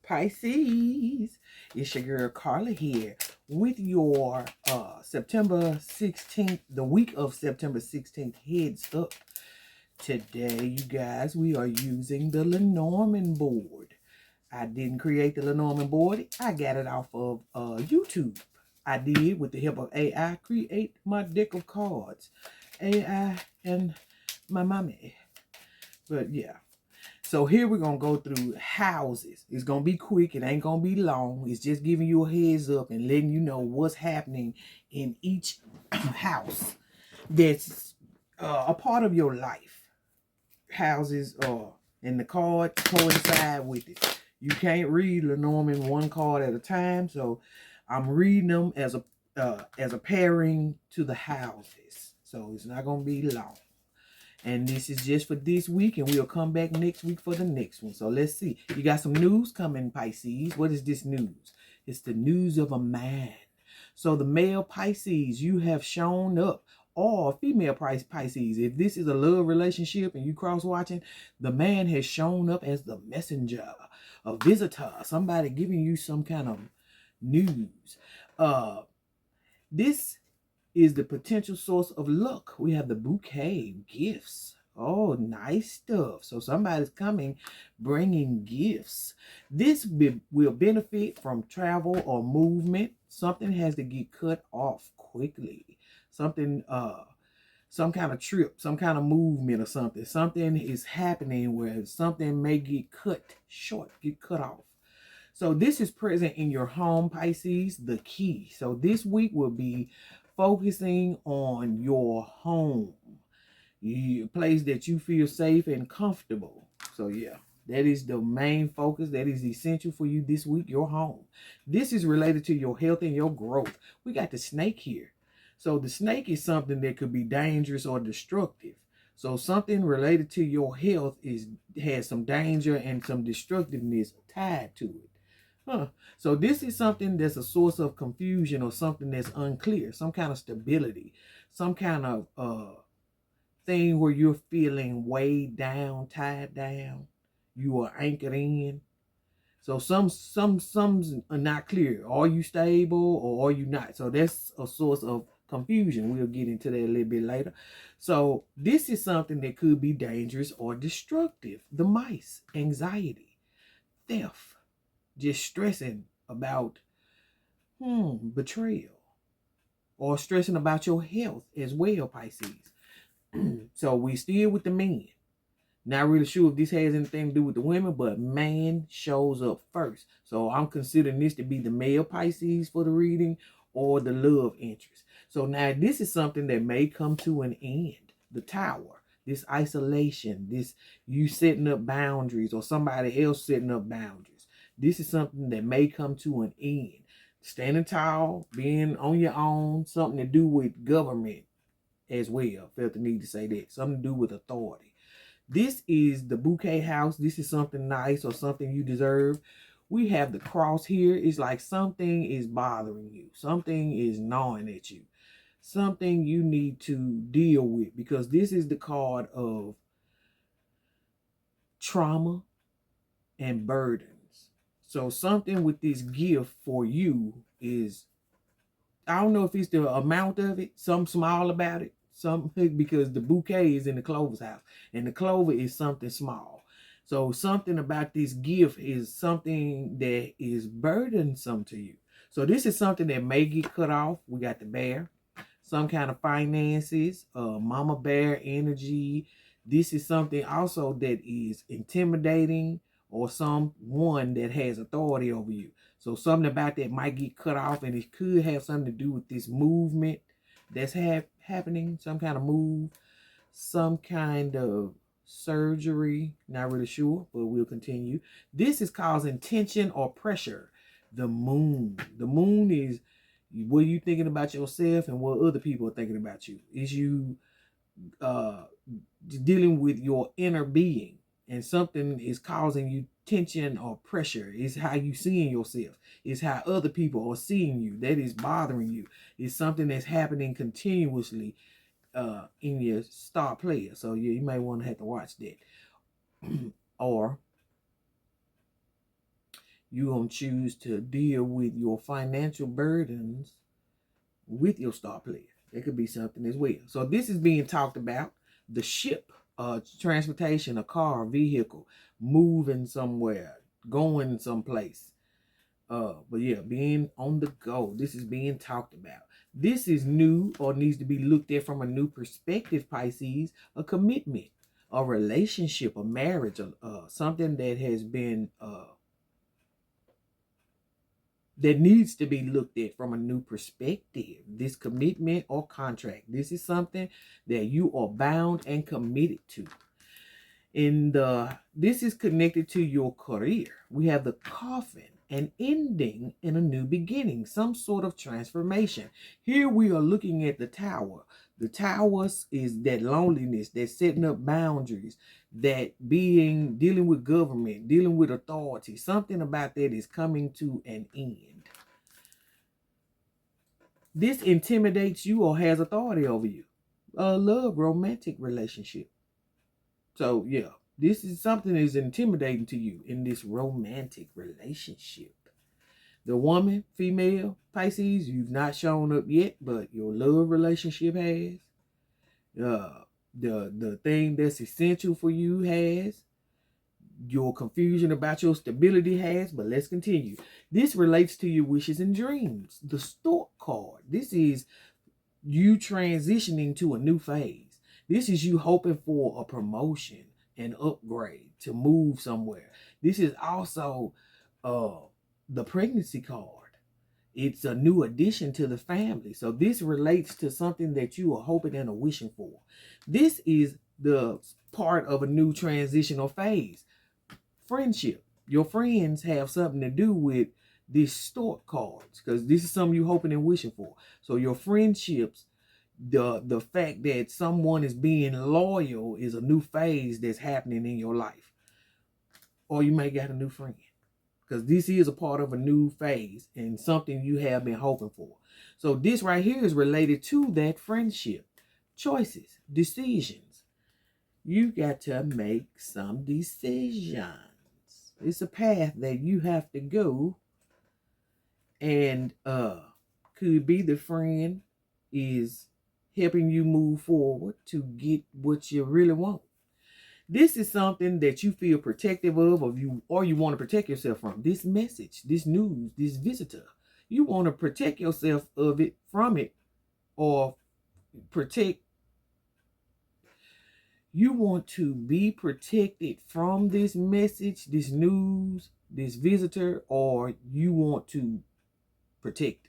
Pisces, it's your girl Carla here with your September 16th, the week of September 16th heads up. Today, you guys, we are using the Lenormand board. I didn't create the Lenormand board. I got it off of YouTube. I did, with the help of AI, create my deck of cards. AI and my mommy. But yeah. So here we're going to go through houses. It's going to be quick. It ain't going to be long. It's just giving you a heads up and letting you know what's happening in each house that's a part of your life. Houses and the cards coincide with it. You can't read Lenormand one card at a time. So I'm reading them as a pairing to the houses. So it's not going to be long. And this is just for this week, and we'll come back next week for the next one. So let's see. You got some news coming, Pisces. What is this news? It's the news of a man. So the male Pisces, you have shown up. Or female Pisces, if this is a love relationship and you cross-watching, the man has shown up as the messenger, a visitor, somebody giving you some kind of news. This is the potential source of luck. We have the bouquet, gifts. Oh, nice stuff. So somebody's coming, bringing gifts. This will benefit from travel or movement. Something has to get cut off quickly. Something, some kind of trip, some kind of movement or something. Something is happening where something may get cut short, get cut off. So this is present in your home, Pisces, the key. So this week will be focusing on your home, a place that you feel safe and comfortable. So yeah, that is the main focus. That is essential for you this week, your home. This is related to your health and your growth. We got the snake here. So the snake is something that could be dangerous or destructive. So something related to your health has some danger and some destructiveness tied to it. So this is something that's a source of confusion or something that's unclear, some kind of stability, some kind of thing where you're feeling weighed down, tied down, you are anchored in. So some are not clear. Are you stable or are you not? So that's a source of confusion. We'll get into that a little bit later. So this is something that could be dangerous or destructive. The mice, anxiety, theft, just stressing about betrayal, or stressing about your health as well, Pisces. So we still with the men. Not really sure if this has anything to do with the women, but man shows up first. So I'm considering this to be the male Pisces for the reading or the love interest. So now this is something that may come to an end. The tower, this isolation, this you setting up boundaries or somebody else setting up boundaries. This is something that may come to an end. Standing tall, being on your own, something to do with government as well. Felt the need to say that. Something to do with authority. This is the bouquet house. This is something nice or something you deserve. We have the cross here. It's like something is bothering you. Something is gnawing at you. Something you need to deal with, because this is the card of trauma and burdens. So something with this gift for you is, I don't know if it's the amount of it, some small about it, some because the bouquet is in the clover's house and the clover is something small. So something about this gift is something that is burdensome to you. So this is something that may get cut off. We got the bear, some kind of finances, mama bear energy. This is something also that is intimidating, or someone that has authority over you. So something about that might get cut off, and it could have something to do with this movement that's happening, some kind of move, some kind of surgery, not really sure, but we'll continue. This is causing tension or pressure. The moon is what you thinking about yourself and what other people are thinking about you. Is you dealing with your inner being, and something is causing you tension or pressure. It's how you seeing yourself. It's how other people are seeing you. That is bothering you. It's something that's happening continuously in your star player. So yeah, you may want to have to watch that. Or You're going to choose to deal with your financial burdens with your star player. It could be something as well. So this is being talked about. The ship, transportation, a car, a vehicle, moving somewhere, going someplace. But yeah, being on the go. This is being talked about. This is new or needs to be looked at from a new perspective, Pisces. A commitment, a relationship, a marriage, something that has been that needs to be looked at from a new perspective. This commitment or contract. This is something that you are bound and committed to. This is connected to your career. We have the coffin, an ending and a new beginning, some sort of transformation. Here we are looking at the tower. The towers is that loneliness, that setting up boundaries, that dealing with government, dealing with authority. Something about that is coming to an end. This intimidates you or has authority over you. A love, romantic relationship. So yeah, this is something that is intimidating to you in this romantic relationship. The woman, female, Pisces, you've not shown up yet, but your love relationship has. The thing that's essential for you has. Your confusion about your stability has, but let's continue. This relates to your wishes and dreams. The stork card. This is you transitioning to a new phase. This is you hoping for a promotion, an upgrade, to move somewhere. This is also the pregnancy card. It's a new addition to the family. So this relates to something that you are hoping and are wishing for. This is the part of a new transitional phase. Friendship. Your friends have something to do with these stork cards, because this is something you're hoping and wishing for. So your friendships, the fact that someone is being loyal is a new phase that's happening in your life. Or you may get a new friend, because this is a part of a new phase and something you have been hoping for. So this right here is related to that friendship. Choices, decisions. You got to make some decisions. It's a path that you have to go, and could be the friend is helping you move forward to get what you really want. This is something that you feel protective of, or you want to protect yourself from. This message, this news, this visitor, you want to protect yourself from it, or protect. You want to be protected from this message, this news, this visitor, or you want to protect.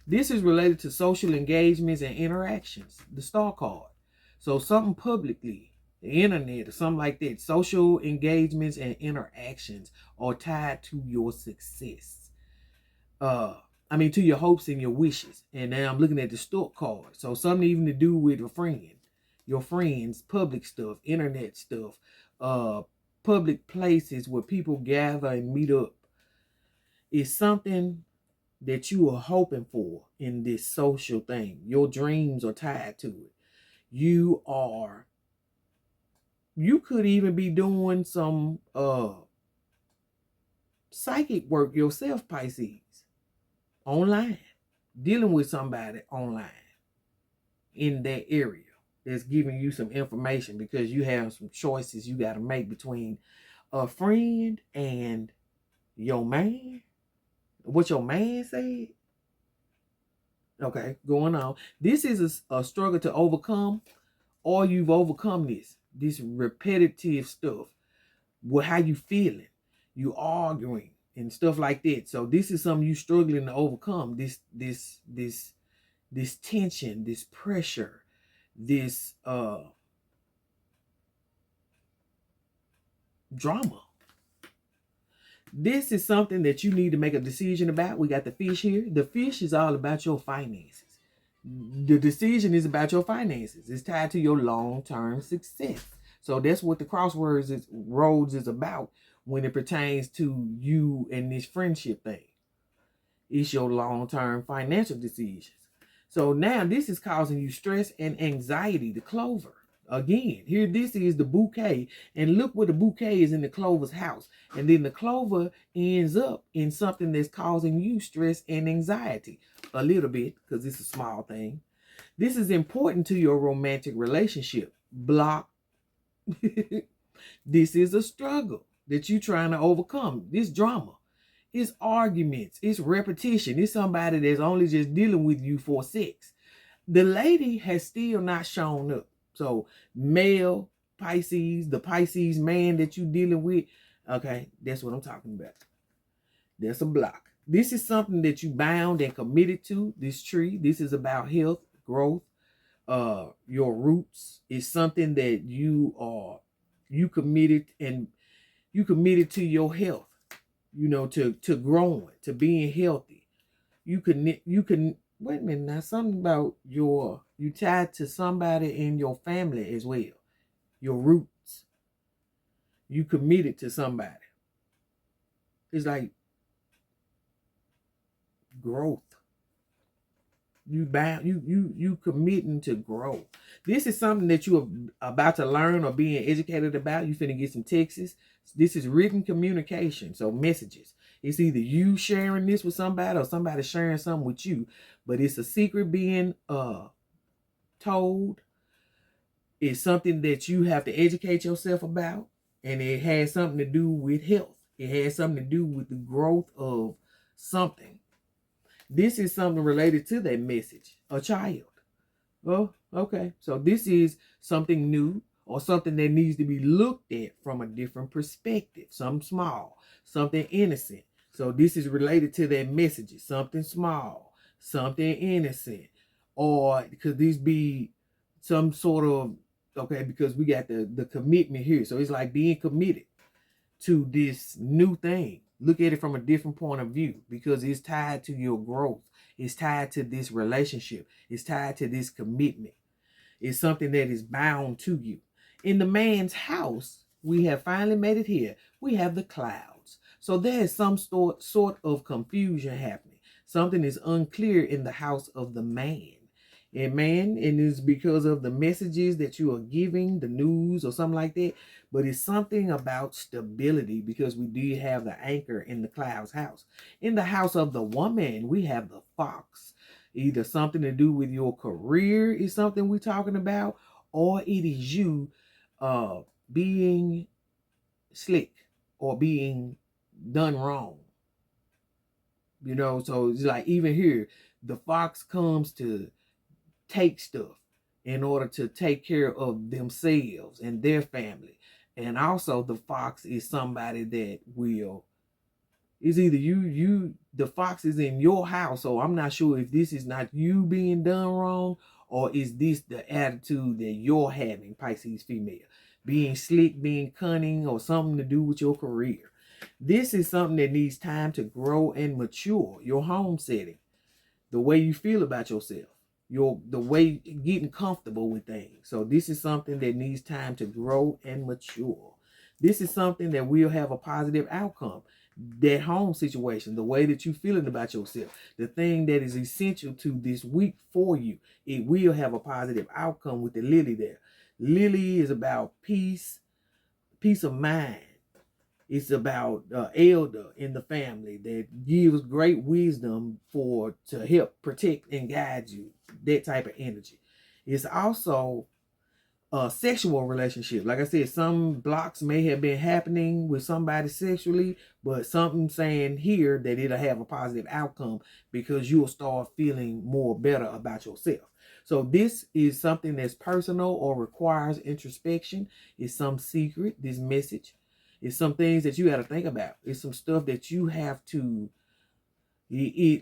This is related to social engagements and interactions, the star card. So something publicly, the internet or something like that, social engagements and interactions are tied to your success. To your hopes and your wishes. And now I'm looking at the stork card. So something even to do with a friend, your friends, public stuff, internet stuff, public places where people gather and meet up. Is something that you are hoping for in this social thing. Your dreams are tied to it. You could even be doing some psychic work yourself, Pisces, online, dealing with somebody online in that area that's giving you some information, because you have some choices you got to make between a friend and your man. What your man said. Okay, going on. This is a struggle to overcome, or you've overcome this repetitive stuff. Well, how you feeling? You arguing and stuff like that. So this is something you struggling to overcome. This tension, this pressure, this drama. This is something that you need to make a decision about. We got the fish here. The fish is all about your finances. The decision is about your finances. It's tied to your long-term success. So that's what the roads is about when it pertains to you and this friendship thing. It's your long-term financial decisions. So now this is causing you stress and anxiety. The clover. Again, here this is the bouquet, and look where the bouquet is in the clover's house. And then the clover ends up in something that's causing you stress and anxiety a little bit, because it's a small thing. This is important to your romantic relationship. Block. This is a struggle that you're trying to overcome. This drama. It's arguments. It's repetition. It's somebody that's only just dealing with you for sex. The lady has still not shown up. So male Pisces, the Pisces man that you dealing with, okay, that's what I'm talking about. That's a block. This is something that you bound and committed to, this tree. This is about health, growth, your roots. Is something that you committed, and you committed to your health, to growing, to being healthy. You can wait a minute now, something about you tied to somebody in your family as well. Your roots. You committed to somebody. It's like growth. You committing to grow. This is something that you're about to learn or being educated about. You finna get some texts. This is written communication, so messages. It's either you sharing this with somebody or somebody sharing something with you, but it's a secret being told. It's something that you have to educate yourself about, and it has something to do with health. It has something to do with the growth of something. This is something related to that message. A child. Oh, okay. So this is something new, or something that needs to be looked at from a different perspective. Something small, something innocent. So this is related to that message. Something small, something innocent. Or could this be some sort of, okay, because we got the commitment here. So it's like being committed to this new thing. Look at it from a different point of view, because it's tied to your growth. It's tied to this relationship. It's tied to this commitment. It's something that is bound to you. In the man's house, we have finally made it here. We have the clouds. So there is some sort of confusion happening. Something is unclear in the house of the man. And it's because of the messages that you are giving, the news or something like that. But it's something about stability, because we do have the anchor in the cloud's house. In the house of the woman, we have the fox. Either something to do with your career is something we're talking about, or it is you being slick or being done wrong. So it's like, even here, the fox comes to take stuff in order to take care of themselves and their family. And also the fox is somebody that will, is either the fox is in your house. So I'm not sure if this is not you being done wrong, or is this the attitude that you're having, Pisces female, being slick, being cunning, or something to do with your career. This is something that needs time to grow and mature. Your home setting, the way you feel about yourself, the way getting comfortable with things. So this is something that needs time to grow and mature. This is something that will have a positive outcome. That home situation, the way that you feeling about yourself, the thing that is essential to this week for you, it will have a positive outcome with the lily there. Lily is about peace of mind. It's about elder in the family that gives great wisdom to help protect and guide you. That type of energy. It's also a sexual relationship. Like I said, some blocks may have been happening with somebody sexually, but something saying here that it'll have a positive outcome, because you'll start feeling more better about yourself. So this is something that's personal or requires introspection. It's some secret, this message. It's some things that you got to think about. It's some stuff that you have to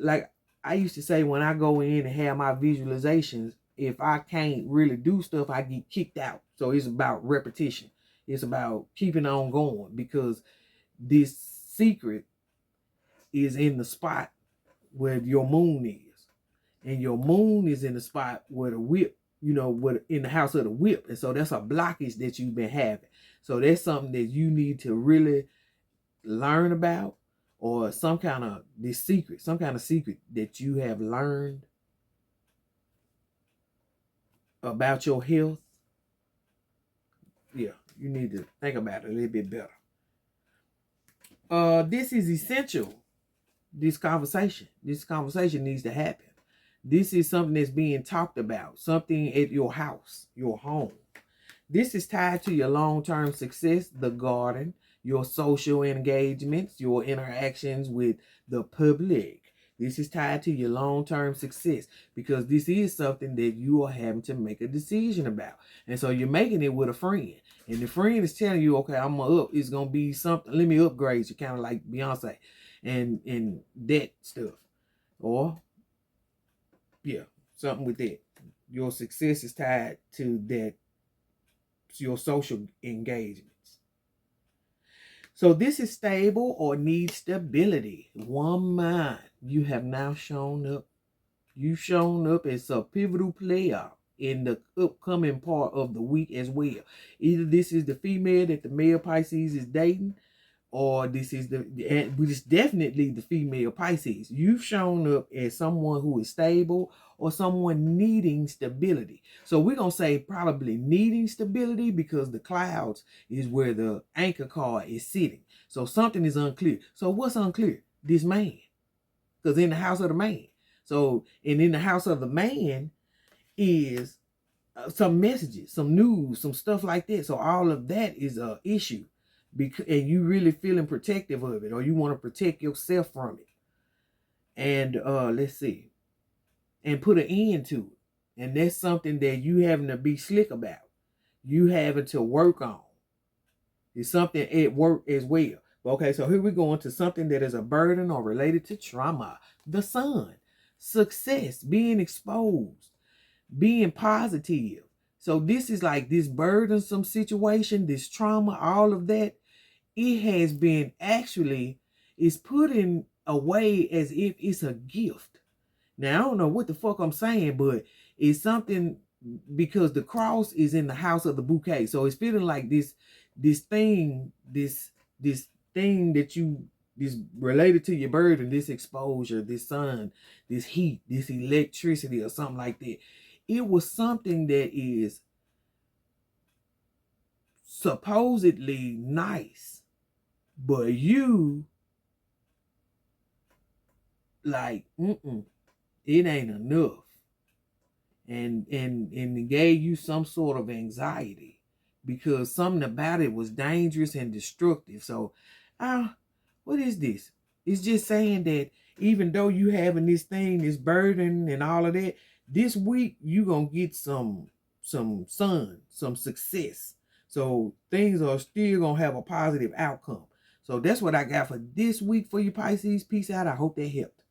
like I used to say, when I go in and have my visualizations, if I can't really do stuff, I get kicked out. So it's about repetition. It's about keeping on going, because this secret is in the spot where your moon is. And your moon is in the spot where the whip, in the house of the whip. And so that's a blockage that you've been having. So that's something that you need to really learn about, or some kind of secret that you have learned about your health, Yeah, you need to think about it a little bit better. This is essential. This conversation needs to happen. This is something that's being talked about, something at your house, your home. This is tied to your long-term success, the garden, your social engagements, your interactions with the public. This is tied to your long-term success because this is something that you are having to make a decision about. And so you're making it with a friend. And the friend is telling you, okay, I'm gonna up. It's gonna be something. Let me upgrade you, kind of like Beyonce and that stuff. Or yeah, something with that. Your success is tied to that, your social engagements. So this is stable or needs stability. One mind. You have now shown up. You've shown up as a pivotal player in the upcoming part of the week as well. Either this is the female that the male Pisces is dating, or this is which is definitely the female Pisces. You've shown up as someone who is stable or someone needing stability. So we're going to say probably needing stability because the clouds is where the anchor card is sitting. So something is unclear. So what's unclear? This man. Because in the house of the man. So, and in the house of the man is some messages, some news, some stuff like that. So all of that is a issue, because and you really feeling protective of it, or you want to protect yourself from it. And let's see, and put an end to it. And that's something that you having to be slick about. You having to work on. It's something at work as well. Okay, so here we go into something that is a burden or related to trauma. The sun, success, being exposed, being positive. So this is like this burdensome situation, this trauma, all of that. It has been actually, is put in a way as if it's a gift. Now, I don't know what the fuck I'm saying, but it's something, because the cross is in the house of the bouquet. So it's feeling like this thing, this thing that you, this related to your burden, this exposure, this sun, this heat, this electricity or something like that. It was something that is supposedly nice, but you like, it ain't enough. And it gave you some sort of anxiety because something about it was dangerous and destructive. So, what is this? It's just saying that even though you having this thing, this burden and all of that, this week you gonna get some sun, some success. So things are still gonna have a positive outcome. So that's what I got for this week for you Pisces. Peace out. I hope that helped.